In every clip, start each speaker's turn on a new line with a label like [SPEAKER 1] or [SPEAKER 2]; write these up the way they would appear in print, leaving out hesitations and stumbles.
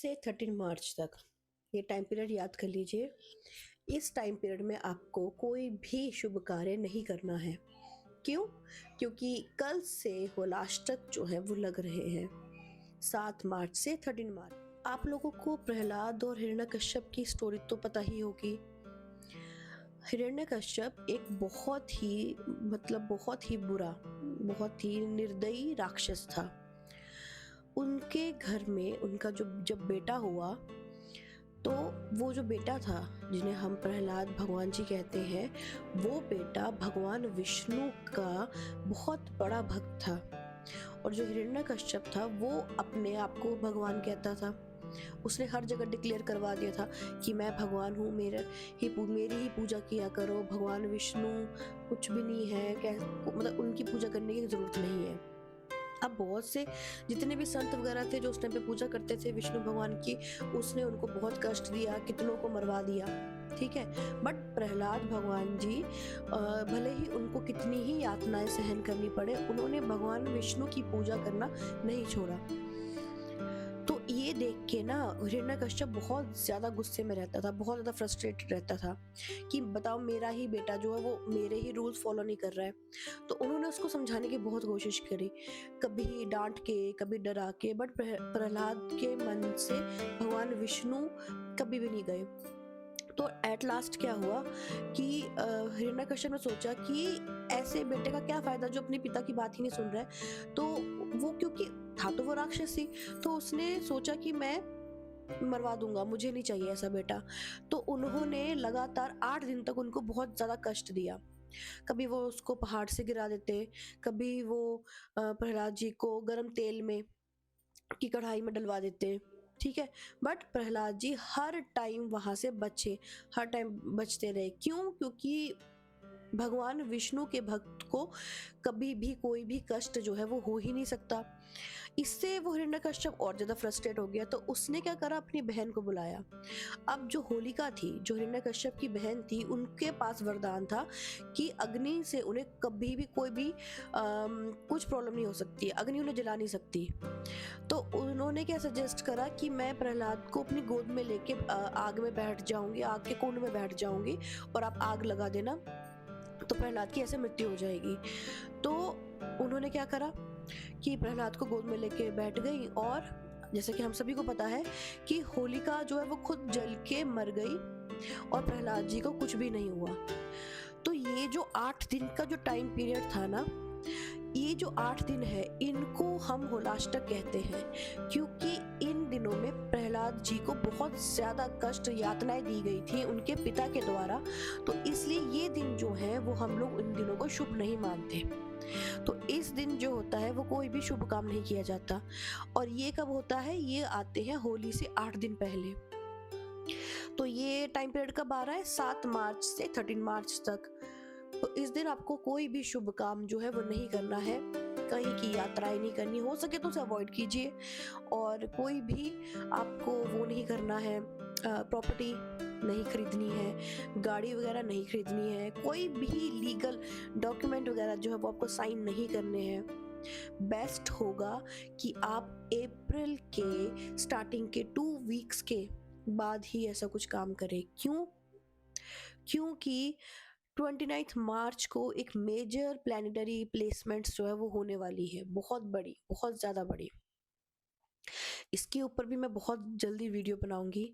[SPEAKER 1] से 13 मार्च तक ये टाइम पीरियड याद कर लीजिए। इस टाइम पीरियड में आपको कोई भी शुभ कार्य नहीं करना है। क्यों? क्योंकि कल से होलाष्टक जो है वो लग रहे हैं 7 मार्च से 13 मार्च। आप लोगों को प्रहलाद और हिरण्यकश्यप की स्टोरी तो पता ही होगी। हिरण्यकश्यप एक बहुत ही बुरा, बहुत ही निर्दयी राक्षस था। उनके घर में उनका जब बेटा हुआ, तो वो जो बेटा था जिन्हें हम प्रहलाद भगवान जी कहते हैं, वो बेटा भगवान विष्णु का बहुत बड़ा भक्त था। और जो हिरण्यकश्यप था वो अपने आप को भगवान कहता था। उसने हर जगह डिक्लेयर करवा दिया था कि मैं भगवान हूँ, मेरी ही पूजा किया करो, भगवान विष्णु कुछ भी नहीं है, मतलब उनकी पूजा करने की जरूरत नहीं है। अब बहुत से जितने भी संत वगैरह थे जो उस टाइम पे पूजा करते थे विष्णु भगवान की, उसने उनको बहुत कष्ट दिया, कितनों को मरवा दिया, ठीक है। बट प्रहलाद भगवान जी भले ही उनको कितनी ही यातनाएं सहन करनी पड़े, उन्होंने भगवान विष्णु की पूजा करना नहीं छोड़ा। तो ये देख के ना हिरण्यकश्यप बहुत ज्यादा गुस्से में रहता था, बहुत ज्यादा फ्रस्ट्रेटेड रहता था कि बताओ मेरा ही बेटा जो है वो मेरे ही रूल्स फॉलो नहीं कर रहा है। तो उन्होंने उसको समझाने की बहुत कोशिश करी, कभी डांट के, कभी डरा के, बट प्रहलाद के मन से भगवान विष्णु कभी भी नहीं गए। तो एट लास्ट क्या हुआ कि हिरण्यकश्यप ने सोचा कि ऐसे बेटे का क्या फायदा जो अपने पिता की बात ही नहीं सुन रहा है। तो वो, क्योंकि था तो वो राक्षस ही, तो उसने सोचा कि मैं मरवा दूंगा, मुझे नहीं चाहिए ऐसा बेटा। तो उन्होंने लगातार 8 दिन तक उनको बहुत ज्यादा कष्ट दिया। कभी वो उसको पहाड़ से गिरा देते, कभी वो प्रहलाद जी को गर्म तेल में की कढ़ाई में डलवा देते, ठीक है। बट प्रहलाद जी हर टाइम वहां से बचे, हर टाइम बचते रहे। क्यों? क्योंकि भगवान विष्णु के भक्त को कभी भी कोई भी कष्ट जो है वो हो ही नहीं सकता। इससे वो हिरण्यकश्यप और ज्यादा फ्रस्ट्रेट हो गया। तो उसने क्या करा, अपनी बहन को बुलाया। अब जो होलिका थी, जो हिरण्यकश्यप की बहन थी, उनके पास वरदान था कि अग्नि से उन्हें कभी भी कोई भी कुछ प्रॉब्लम नहीं हो सकती, अग्नि उन्हें जला नहीं सकती। तो उन्होंने क्या सजेस्ट करा कि मैं प्रहलाद को अपनी गोद में लेके आग में बैठ जाऊंगी, आग के कुंड में बैठ जाऊंगी और आप आग लगा देना, तो प्रहलाद की ऐसे मृत्यु हो जाएगी। तो उन्होंने क्या करा कि प्रहलाद को गोद में लेके बैठ गई, और जैसे कि हम सभी को पता है कि होलिका जो है वो खुद जल के मर गई और प्रहलाद जी को कुछ भी नहीं हुआ। तो ये जो 8 दिन का जो टाइम पीरियड था ना, ये जो 8 दिन है, इनको हम होलाष्टक कहते हैं, क्योंकि इन दिनों में प्रहलाद जी को बहुत ज्यादा कष्ट, यातनाएं दी गई थी उनके पिता के द्वारा। तो इसलिए ये दिन जो है वो हम लोग इन दिनों को शुभ नहीं मानते। तो इस दिन जो होता है वो कोई भी शुभ काम नहीं किया जाता। और ये कब होता है? ये आते हैं होली से 8 दिन पहले। तो ये टाइम पीरियड कब आ रहा है? 7 मार्च से 13 मार्च तक। तो इस दिन आपको कोई भी शुभ काम जो है वो नहीं करना है, कहीं की यात्राएं नहीं करनी, हो सके तो उसे अवॉइड कीजिए। और कोई भी आपको वो नहीं करना है, प्रॉपर्टी नहीं खरीदनी है, गाड़ी वगैरह नहीं खरीदनी है, कोई भी लीगल डॉक्यूमेंट वगैरह जो है वो आपको साइन नहीं करने हैं। बेस्ट होगा कि आप अप्रैल के स्टार्टिंग के 2 वीक्स के बाद ही ऐसा कुछ काम करें। क्यों? क्योंकि 29 मार्च को एक मेजर प्लानिटरी प्लेसमेंट्स जो है वो होने वाली है, बहुत बड़ी, बहुत ज्यादा बड़ी। इसके ऊपर भी मैं बहुत जल्दी वीडियो बनाऊंगी।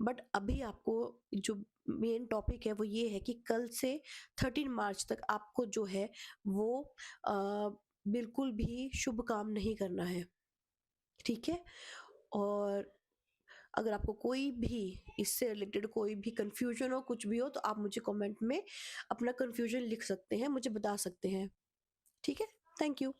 [SPEAKER 1] बट अभी आपको जो मेन टॉपिक है वो ये है कि कल से 13 मार्च तक आपको जो है वो बिल्कुल भी शुभ काम नहीं करना है, ठीक है। और अगर आपको कोई भी इससे रिलेटेड कोई भी कंफ्यूजन हो, कुछ भी हो, तो आप मुझे कमेंट में अपना कंफ्यूजन लिख सकते हैं, मुझे बता सकते हैं, ठीक है। Thank you.